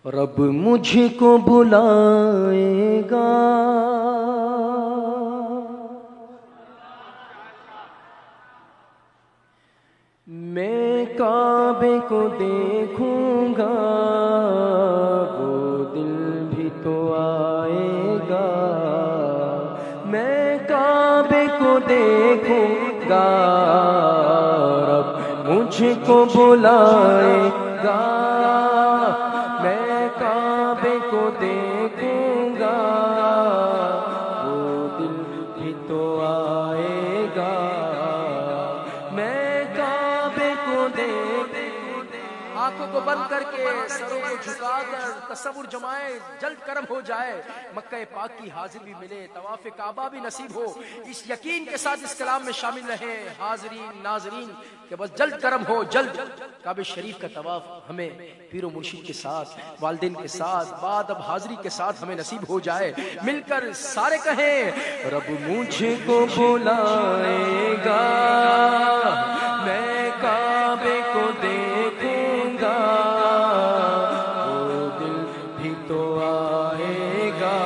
رب مجھ کو بلائے گا، میں کعبے کو دیکھوں گا، وہ دل بھی تو آئے گا، میں کعبے کو دیکھوں گا، رب مجھ کو بلائے گا، میں کعبے کو دیکھوں گا، وہ دل بھی تو آئے گا، میں کعبے کو آنکھوں کو بند کر کے سروں کو جھکا کر تصور جمائے، جلد کرم ہو جائے، مکہ پاک کی حاضری بھی ملے، طواف کعبہ بھی نصیب ہو، اس یقین کے ساتھ اس کلام میں شامل رہے حاضرین ناظرین کہ بس جلد کرم ہو، جلد کعبہ شریف کا طواف ہمیں پیر و مرشد کے ساتھ، والدین کے ساتھ، بعد اب حاضری کے ساتھ ہمیں نصیب ہو جائے، مل کر سارے کہیں رب مجھ کو بلائے گا، میں کعبے کو دیکھوں گا، وہ دل بھی تو آئے گا،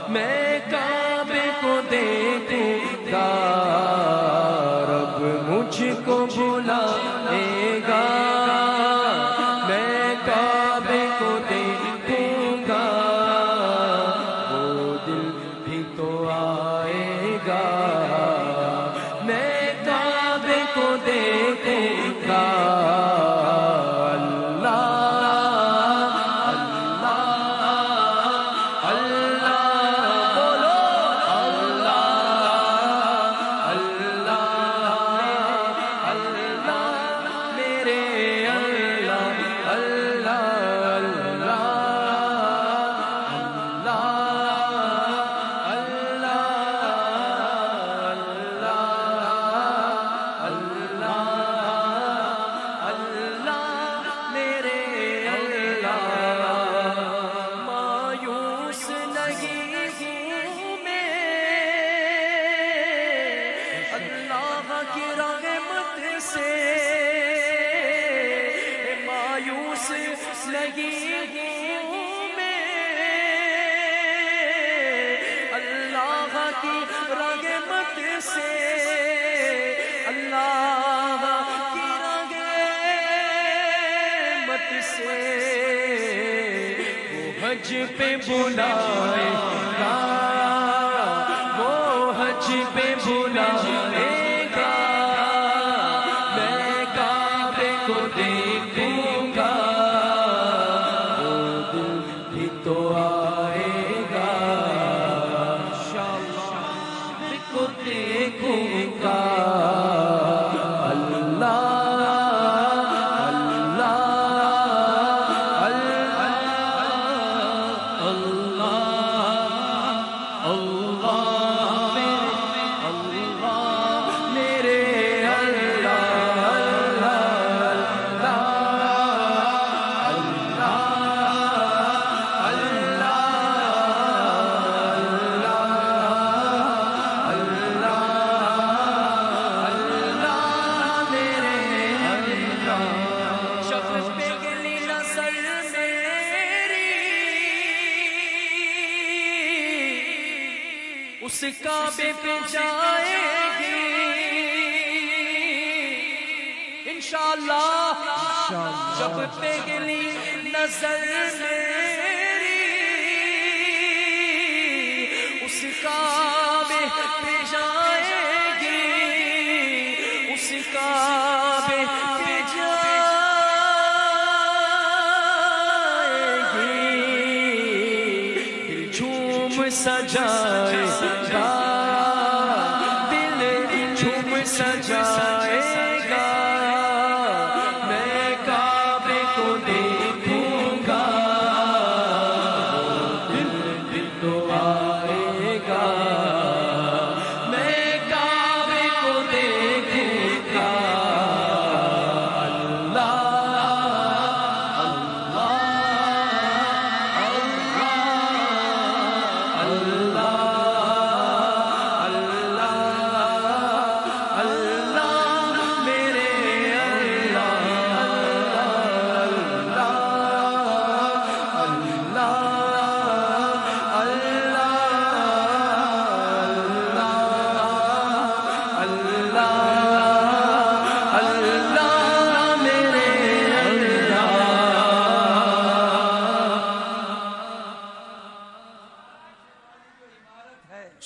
میں کعبے کو دیکھوں گا، رب مجھ کو بلائے گا، میں کعبے کو دیکھوں گا، وہ دل بھی تو آئے گا، میں کعبے کو دیکھوں گا، حج پہ بلائے گا، وہ حج پہ بلائے گا، میں کعبے کو دیکھوں گا، وہ دل بھی تو آئے گا، کعبے کو دیکھوں گا، اس کعبے پہ جائے گی انشاءاللہ، جب پگلی نظر میری اس کعبے پہ جائے گی، اس کعبے پہ جائے گی، دل جھوم سجائے گا، دل جھوم سجائے گا، میں کعبے کو دیکھوں گا، دل بھی تو آئے گا، میں کعبے کو دیکھوں گا، اللہ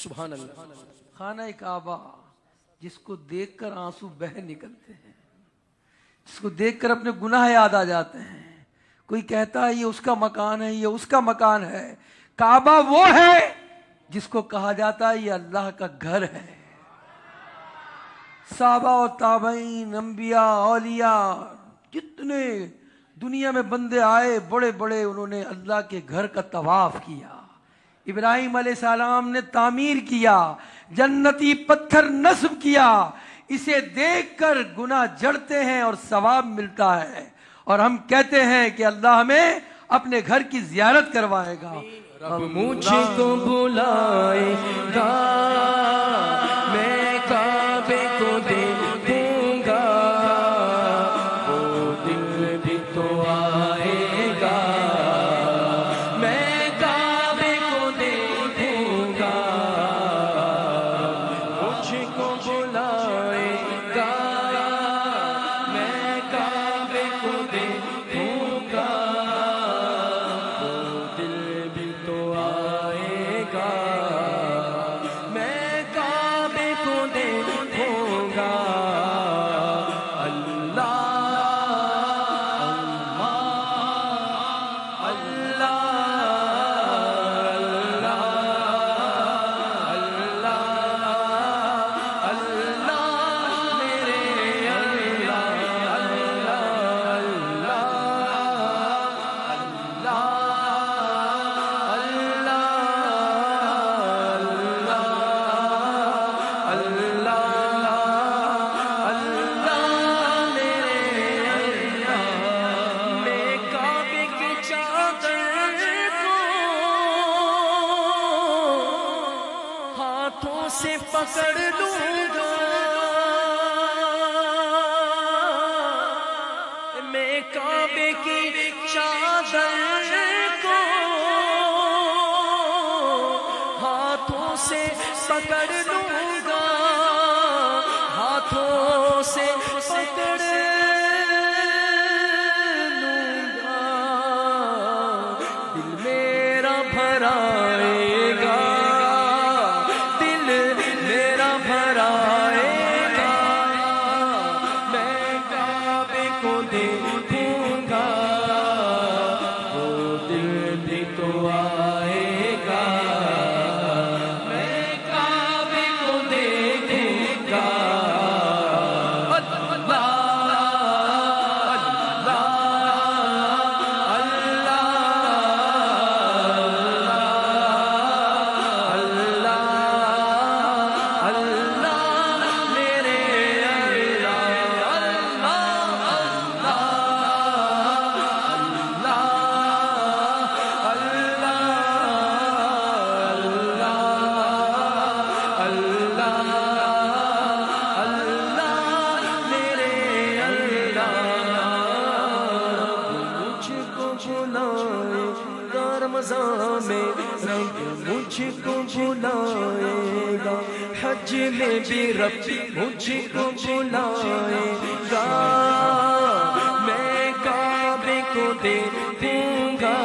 سبحان اللہ. خانہ کعبہ جس کو دیکھ کر آنسو بہ نکلتے ہیں، جس کو دیکھ کر اپنے گناہ یاد آ جاتے ہیں. کوئی کہتا ہے یہ اس کا مکان ہے، یہ اس کا مکان ہے. کعبہ وہ ہے جس کو کہا جاتا ہے یہ اللہ کا گھر ہے. صحابہ و تابعین، انبیاء، اولیاء، جتنے دنیا میں بندے آئے بڑے بڑے، انہوں نے اللہ کے گھر کا طواف کیا. ابراہیم علیہ السلام نے تعمیر کیا، جنتی پتھر نصب کیا. اسے دیکھ کر گناہ جڑتے ہیں اور ثواب ملتا ہے، اور ہم کہتے ہیں کہ اللہ ہمیں اپنے گھر کی زیارت کروائے گا. رب مجھ کو بلائے گا، میں کعبے کو دیکھوں گا، وہ دل بھی تو آئے گا. میں کعبے کو دیکھوں گا، مجھ کو بلائے گا، میں کعبے کو دیکھوں گا، وہ دل بھی تو آئے گا. میں کعبے کو دیکھوں گا. اللہ اللہ اللہ اللہ اللہ میرے اللہ اللہ میں کعبے کی چادر کو ہاتھوں سے پکڑ لوں گا. میں کعبے کی چادر کو ہاتھوں سے پکڑ لوں گا، ہاتھوں سے پکڑ لوں گا. دل میرا بھرائے گا، دل میرا بھرائے گا. میں کعبے کو دیکھوں گا، وہ دل بھی تو آئے گا. میں کعبے کو دیکھوں گا. رمضان میں رب مجھ کو بلائے گا، حج میں بھی رب مجھ کو بلائے گا. میں کعبے کو دیکھوں گا،